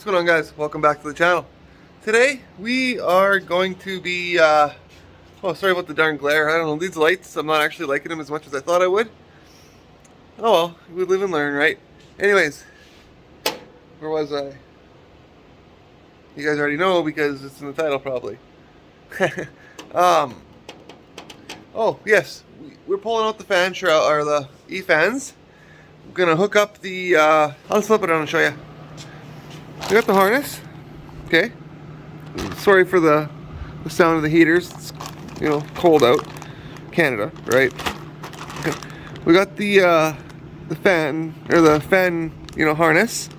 What's going on, guys? Welcome back to the channel. Today we are going to be oh, sorry about the darn glare. I don't know, these lights, I'm not actually liking them as much as I thought I would. Oh well, we live and learn, right? Anyways, where was I? You guys already know because it's in the title probably. Oh yes, we're pulling out the fan shroud, or the E-fans. We're gonna hook up the I'll just flip it around and show you. We got the harness, okay. Sorry for the sound of the heaters. It's, you know, cold out, Canada, right? Okay. We got the fan, or the fan, you know, harness,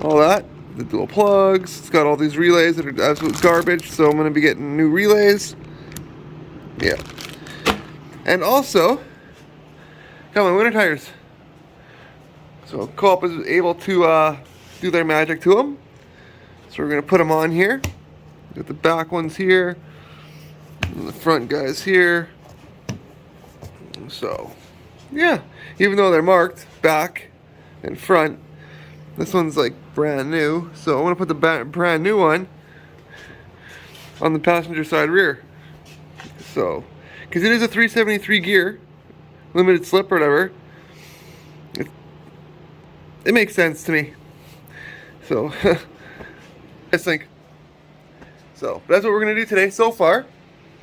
all that. The dual plugs. It's got all these relays that are absolute garbage, so I'm gonna be getting new relays. Yeah, and also got my winter tires. So Co-op is able to do their magic to them. So we're going to put them on here. Got the back ones here. And the front guys here. So, yeah. Even though they're marked back and front, this one's like brand new. So I want to put the brand new one on the passenger side rear. So, because it is a 373 gear, limited slip or whatever. It makes sense to me. So, I think. So, that's what we're going to do today so far.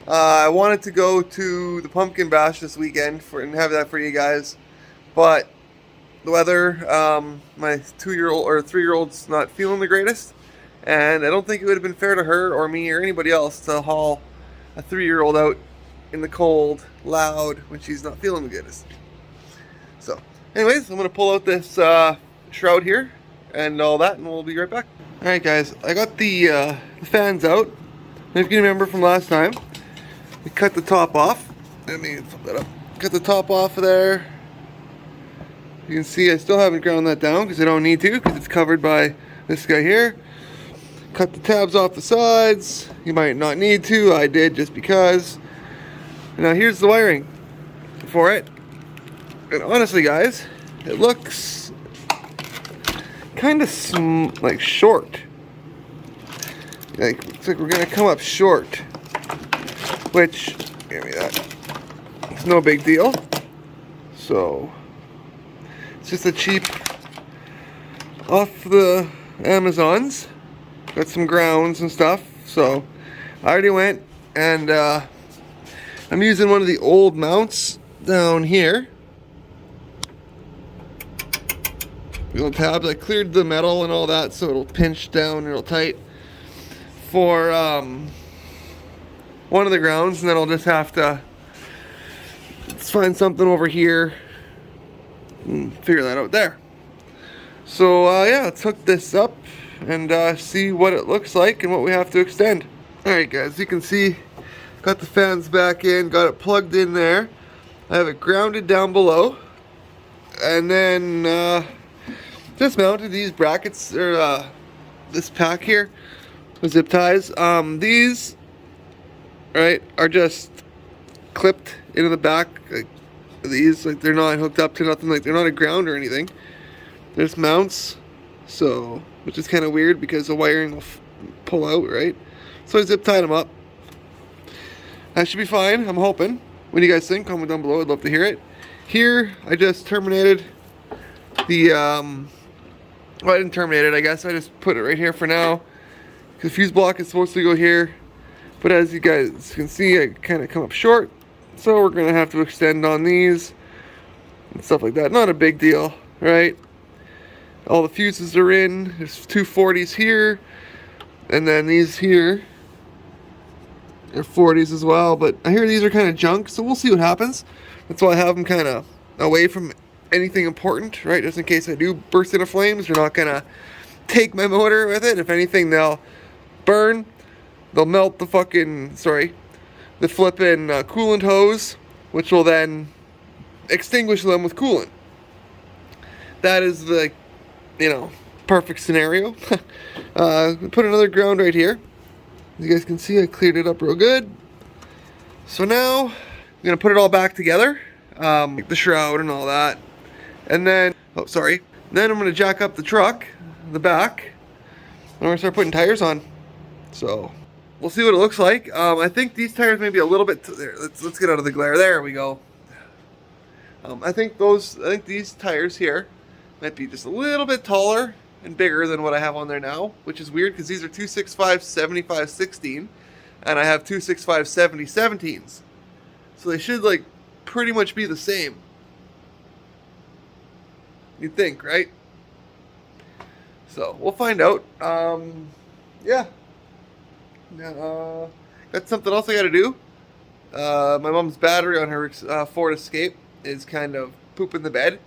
I wanted to go to the pumpkin bash this weekend and have that for you guys. But the weather, my 2-year-old or 3-year-old's not feeling the greatest. And I don't think it would have been fair to her or me or anybody else to haul a 3-year-old out in the cold, loud, when she's not feeling the greatest. So, anyways, I'm going to pull out this shroud here and all that, and we'll be right back. Alright guys, I got the fans out. If you remember from last time, we cut the top off. Let me flip that up. Cut the top off of there. You can see I still haven't ground that down because I don't need to, because it's covered by this guy here. Cut the tabs off the sides. You might not need to, I did just because. Now here's the wiring for it. And honestly guys, it looks kind of like short. Like, looks like we're gonna come up short, which, give me that. It's no big deal. So it's just a cheap off the Amazons. Got some grounds and stuff. So I already went and I'm using one of the old mounts down here. Little tabs. I cleared the metal and all that so it'll pinch down real tight for one of the grounds, and then I'll just have to find something over here and figure that out there. So yeah, let's hook this up and see what it looks like and what we have to extend. Alright guys, you can see got the fans back in, got it plugged in there. I have it grounded down below, and then just mounted these brackets, or this pack here, the zip ties. These, right, are just clipped into the back. Like these, like they're not hooked up to nothing. Like they're not a ground or anything. There's mounts, so which is kind of weird because the wiring will pull out, right? So I zip tied them up. That should be fine. I'm hoping. What do you guys think? Comment down below. I'd love to hear it. Here, I just terminated the well, I didn't terminate it, I guess. I just put it right here for now. The fuse block is supposed to go here. But as you guys can see, I kind of come up short. So we're going to have to extend on these and stuff like that. Not a big deal, right? All the fuses are in. There's 240s here. And then these here are 40s as well. But I hear these are kind of junk, so we'll see what happens. That's why I have them kind of away from anything important, right? Just in case I do burst into flames, they're not gonna take my motor with it. If anything, they'll burn. They'll melt the fucking, the flippin' coolant hose, which will then extinguish them with coolant. That is the, you know, perfect scenario. Put another ground right here. As you guys can see, I cleared it up real good. So now I'm gonna put it all back together, the shroud and all that. And then, then I'm going to jack up the truck, the back, we're gonna start putting tires on. So we'll see what it looks like. I think these tires may be a little bit there. Let's get out of the glare. There we go. I think these tires here might be just a little bit taller and bigger than what I have on there now, which is weird because these are 265 75 16 and I have 265 70 17s. So they should like pretty much be the same. You'd think, right? So we'll find out. Yeah. That's something else I got to do. My mom's battery on her Ford Escape is kind of pooping the bed.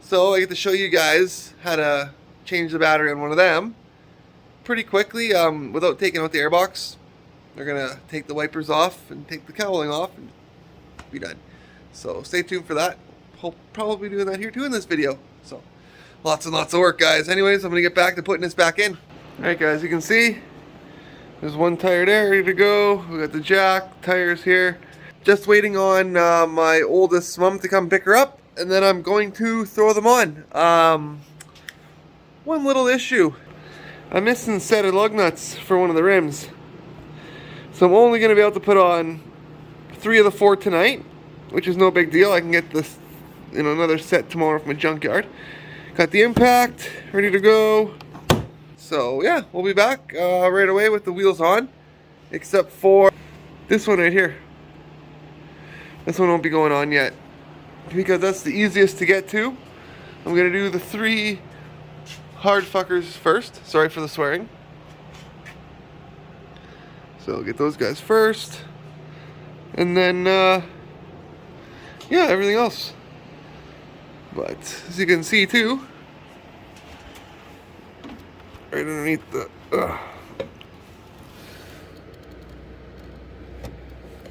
So I get to show you guys how to change the battery on one of them pretty quickly without taking out the airbox. They're going to take the wipers off and take the cowling off and be done. So stay tuned for that. I'll probably be doing that here too in this video. So lots and lots of work, guys. Anyways, I'm going to get back to putting this back in. Alright guys, you can see there's one tire there ready to go. We got the jack, tires here. Just waiting on my oldest mom to come pick her up, and then I'm going to throw them on. One little issue. I'm missing a set of lug nuts for one of the rims. So I'm only going to be able to put on 3 of the 4 tonight, which is no big deal. I can get this, another set tomorrow from a junkyard. Got the impact ready to go. So yeah, we'll be back right away with the wheels on, except for this one right here. This one won't be going on yet because that's the easiest to get to. I'm gonna do the 3 hard fuckers first. Sorry for the swearing. So I'll get those guys first, and then yeah, everything else. But as you can see too, right underneath the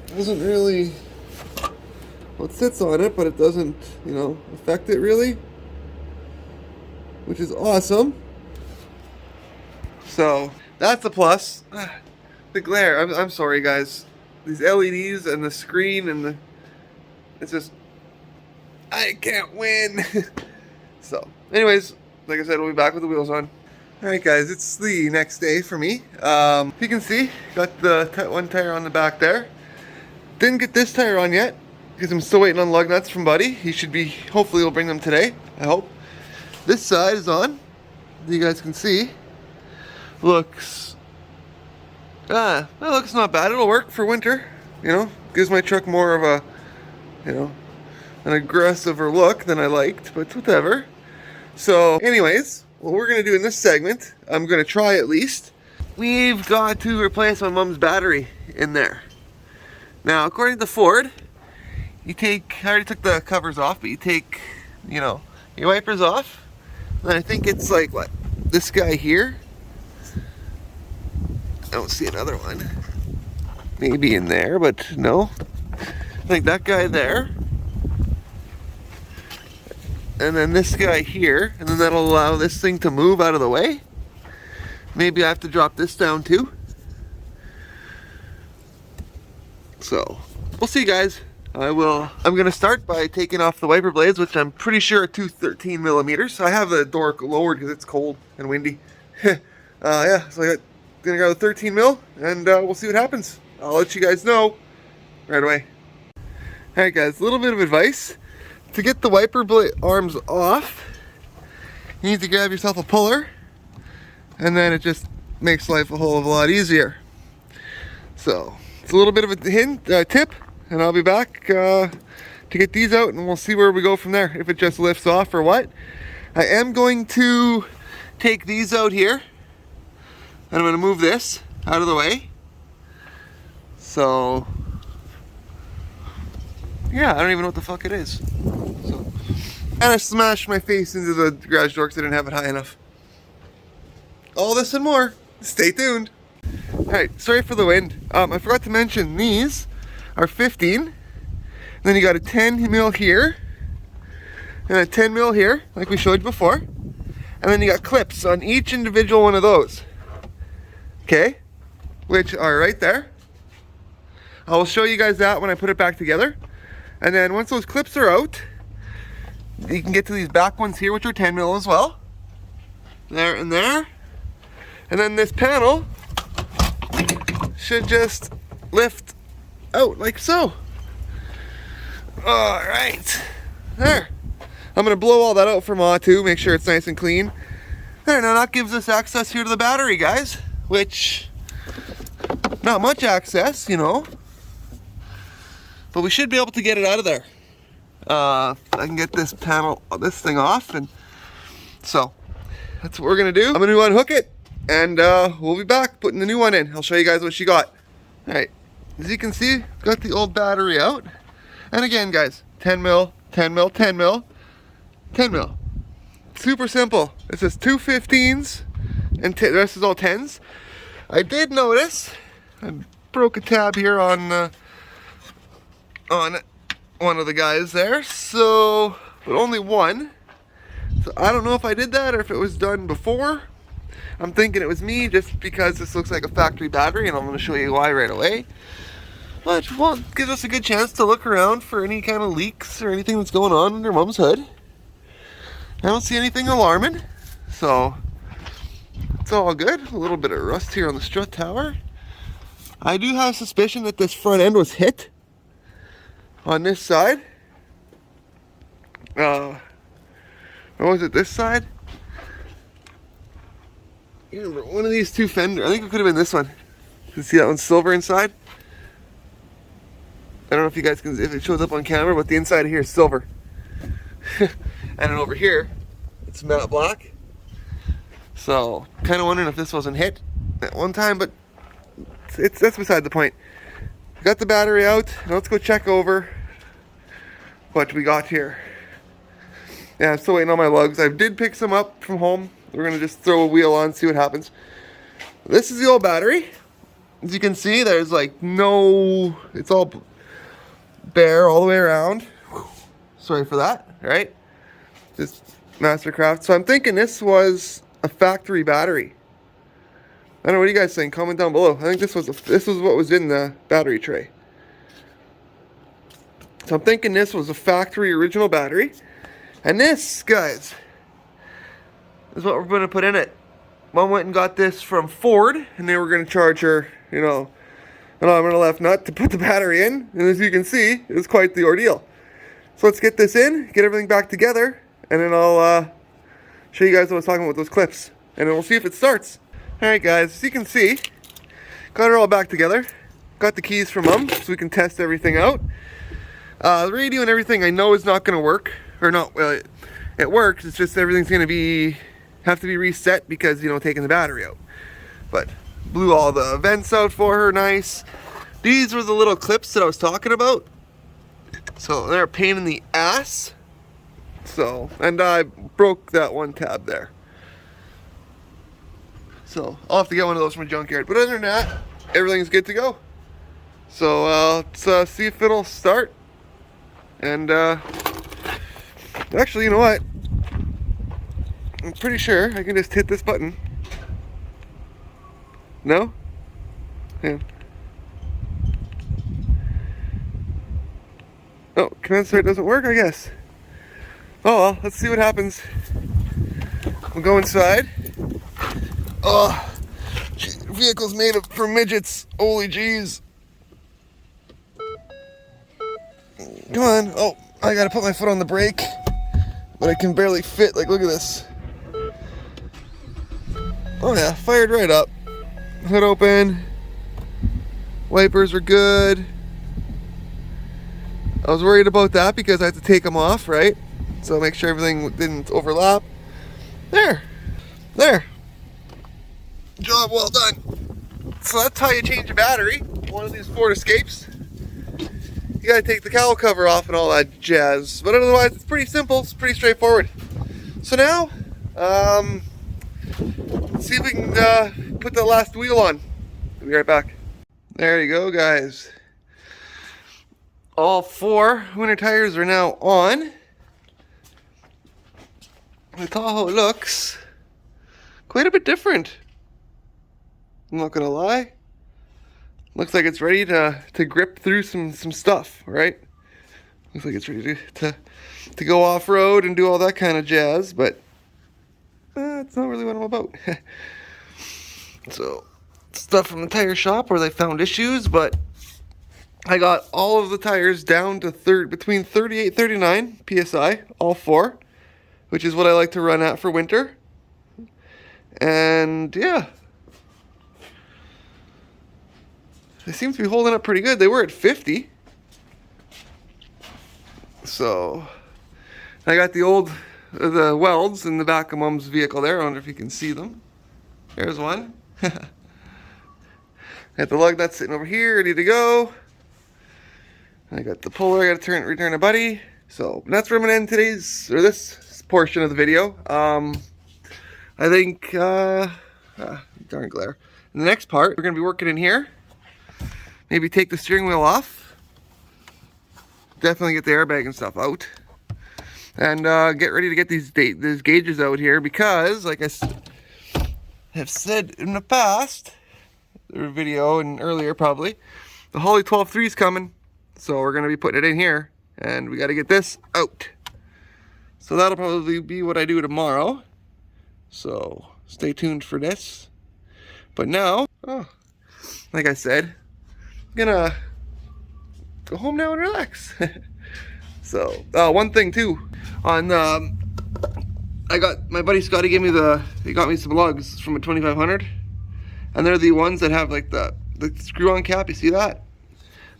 doesn't really, well, it sits on it, but it doesn't, affect it really, which is awesome. So that's a plus. The glare, I'm sorry guys, these LEDs and the screen and it's just, I can't win. So anyways, like I said, we'll be back with the wheels on. Alright guys, it's the next day for me. You can see, got the one tire on the back there. Didn't get this tire on yet, because I'm still waiting on lug nuts from Buddy. He should be, hopefully he'll bring them today, I hope. This side is on, you guys can see. Looks, that looks not bad. It'll work for winter, Gives my truck more of a, an aggressiver look than I liked, but whatever. So anyways, what we're going to do in this segment, I'm going to try at least. We've got to replace my mom's battery in there. Now, according to Ford, I already took the covers off, but you take, your wipers off. And I think it's like, what, this guy here? I don't see another one. Maybe in there, but no. I think that guy there. And then this guy here, and then that'll allow this thing to move out of the way. Maybe I have to drop this down too. So, we'll see guys. I'm gonna start by taking off the wiper blades, which I'm pretty sure are 213 millimeters. I have the door lowered because it's cold and windy. Yeah, so I'm gonna grab the 13 mil, and we'll see what happens. I'll let you guys know right away. Alright guys, a little bit of advice. To get the wiper blade arms off, you need to grab yourself a puller, and then it just makes life a whole lot easier. So it's a little bit of a tip, and I'll be back to get these out, and we'll see where we go from there, if it just lifts off or what. I am going to take these out here, and I'm going to move this out of the way. So yeah, I don't even know what the fuck it is. So, and I smashed my face into the garage door because I didn't have it high enough. All this and more. Stay tuned. Alright, sorry for the wind. I forgot to mention these are 15. And then you got a 10 mil here. And a 10 mil here, like we showed you before. And then you got clips on each individual one of those. Okay? Which are right there. I will show you guys that when I put it back together. And then once those clips are out, you can get to these back ones here, which are 10 mil as well. There and there. And then this panel should just lift out like so. All right, there. I'm gonna blow all that out for Ma too, make sure it's nice and clean. There, now that gives us access here to the battery, guys, which, not much access, you know, but we should be able to get it out of there. I can get this panel, this thing off, and so that's what we're gonna do. I'm gonna unhook it, and we'll be back putting the new one in. I'll show you guys what she got. All right, as you can see, got the old battery out. And again, guys, 10 mil, 10 mil, 10 mil, 10 mil. Super simple. It says 2 15s, and the rest is all 10s. I did notice, I broke a tab here on one of the guys there, so, but only one. So I don't know if I did that or if it was done before. I'm thinking it was me just because this looks like a factory battery, and I'm going to show you why right away. But, well, it gives us a good chance to look around for any kind of leaks or anything that's going on under Mom's hood. I don't see anything alarming, so it's all good. A little bit of rust here on the strut tower. I do have suspicion that this front end was hit on this side. Or was it this side? One of these two fenders. I think it could have been this one. You can see that one's silver inside. I don't know if you guys can, if it shows up on camera, but the inside of here is silver. And then over here, it's matte black. So, kind of wondering if this wasn't hit at one time, but that's beside the point. Got the battery out. Now let's go check over what we got here. Yeah, I'm still waiting on my lugs. I did pick some up from home. We're gonna just throw a wheel on, see what happens. This is the old battery. As you can see, there's like no, it's all bare all the way around. Sorry for that, right? Just Mastercraft. So I'm thinking this was a factory battery. I don't know, what do you guys think? Comment down below. I think this was what was in the battery tray. So I'm thinking this was a factory original battery. And this, guys, is what we're going to put in it. Mom went and got this from Ford, and they were going to charge her, you know, an arm and a left nut to put the battery in. And as you can see, it was quite the ordeal. So let's get this in, get everything back together, and then I'll show you guys what I was talking about with those clips. And then we'll see if it starts. Alright guys, as you can see, got it all back together. Got the keys from Mom, so we can test everything out. The radio and everything I know is not going to work. Or not, well, it works, it's just everything's going to have to be reset because, you know, taking the battery out. But blew all the vents out for her, nice. These were the little clips that I was talking about. So they're a pain in the ass. So, and I broke that one tab there. So I'll have to get one of those from a junkyard. But other than that, everything's good to go. So let's see if it'll start. And actually, you know what? I'm pretty sure I can just hit this button. No? Yeah. Oh, command start doesn't work, I guess. Oh well, let's see what happens. We'll go inside. Oh, vehicle's made for midgets. Holy jeez. Come on. Oh, I gotta put my foot on the brake. But I can barely fit. Like, look at this. Oh yeah, fired right up. Hood open. Wipers are good. I was worried about that because I had to take them off, right? So make sure everything didn't overlap. There. Job well done. So that's how you change a battery. One of these Ford Escapes. You gotta take the cowl cover off and all that jazz. But otherwise, it's pretty simple. It's pretty straightforward. So now, let's see if we can put the last wheel on. I'll be right back. There you go, guys. All 4 winter tires are now on. The Tahoe looks quite a bit different. I'm not gonna lie. Looks like it's ready to grip through some stuff, right? Looks like it's ready to go off-road and do all that kind of jazz, but it's not really what I'm about. So, stuff from the tire shop where they found issues, but I got all of the tires down to between 38 39 psi, all four, which is what I like to run at for winter. And yeah, they seem to be holding up pretty good. They were at 50. So I got the Welds in the back of Mom's vehicle there. I wonder if you can see them. There's one. Got the lug nuts sitting over here, ready to go. I got the puller, I gotta return a buddy. So that's where I'm gonna end this portion of the video. I think, darn glare. In the next part, we're gonna be working in here. Maybe take the steering wheel off. Definitely get the airbag and stuff out. And get ready to get these gauges out here because, like I have said in the past, the video and earlier probably, the Holley 12.3 is coming. So we're going to be putting it in here and we got to get this out. So that'll probably be what I do tomorrow. So stay tuned for this. But now, like I said, I'm gonna go home now and relax. So one thing too, on I got my buddy Scotty he got me some lugs from a 2500, and they're the ones that have like the screw-on cap. You see that?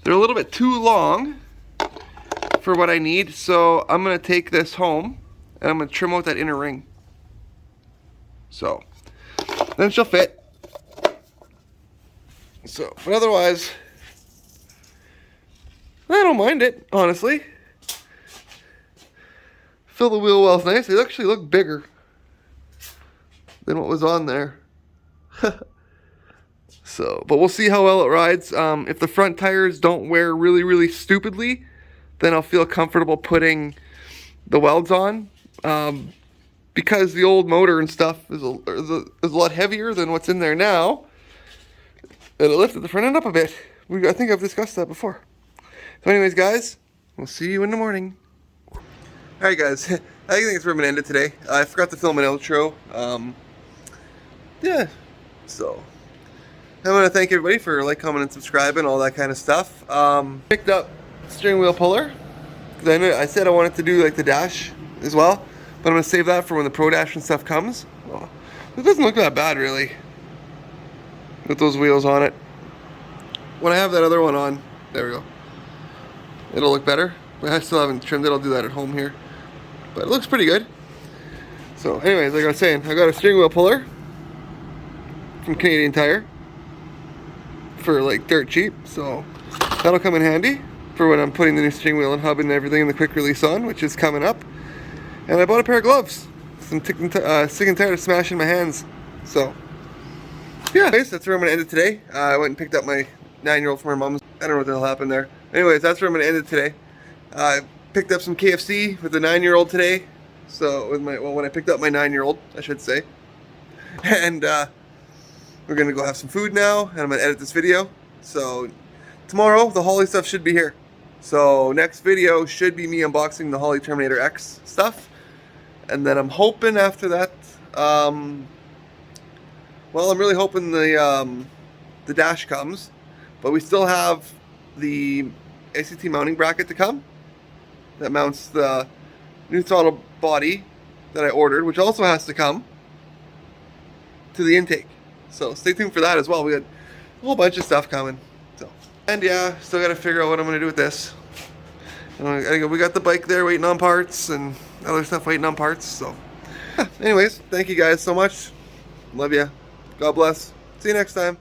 They're a little bit too long for what I need, so I'm gonna take this home and I'm gonna trim out that inner ring. So then she'll fit. So, but otherwise, I don't mind it, honestly. Fill the wheel wells nice. They actually look bigger than what was on there. So, but we'll see how well it rides. If the front tires don't wear really, really stupidly, then I'll feel comfortable putting the welds on. Because the old motor and stuff is a lot heavier than what's in there now. It'll lift the front end up a bit. I think I've discussed that before. So anyways, guys, we'll see you in the morning. Alright guys, I think it's where I'm going to end it today. I forgot to film an outro. Yeah, so I want to thank everybody for like, comment, and subscribing, all that kind of stuff. Picked up steering wheel puller. Because I said I wanted to do like the dash as well. But I'm going to save that for when the Pro Dash and stuff comes. Well, it doesn't look that bad really, with those wheels on it. When I have that other one on, there we go, it'll look better. But I still haven't trimmed it. I'll do that at home here. But it looks pretty good. So anyways, like I was saying, I got a steering wheel puller from Canadian Tire for like dirt cheap. So that'll come in handy for when I'm putting the new steering wheel and hub and everything in the quick release on, which is coming up. And I bought a pair of gloves. I'm sick and tired of smashing my hands. So yeah, anyways, that's where I'm going to end it today. I went and picked up my 9-year-old from her mom's. I don't know what the hell happened there. Anyways, that's where I'm going to end it today. I picked up some KFC with the 9-year-old today. So when I picked up my 9-year-old, I should say. And we're going to go have some food now, and I'm going to edit this video. So tomorrow, the Holley stuff should be here. So next video should be me unboxing the Holley Terminator X stuff. And then I'm hoping after that, well, I'm really hoping the dash comes, but we still have the ACT mounting bracket to come that mounts the new throttle body that I ordered, which also has to come to the intake. So stay tuned for that as well. We got a whole bunch of stuff coming. So, and yeah, still got to figure out what I'm going to do with this. We got the bike there waiting on parts and other stuff waiting on parts. So anyways, thank you guys so much. Love ya. God bless. See you next time.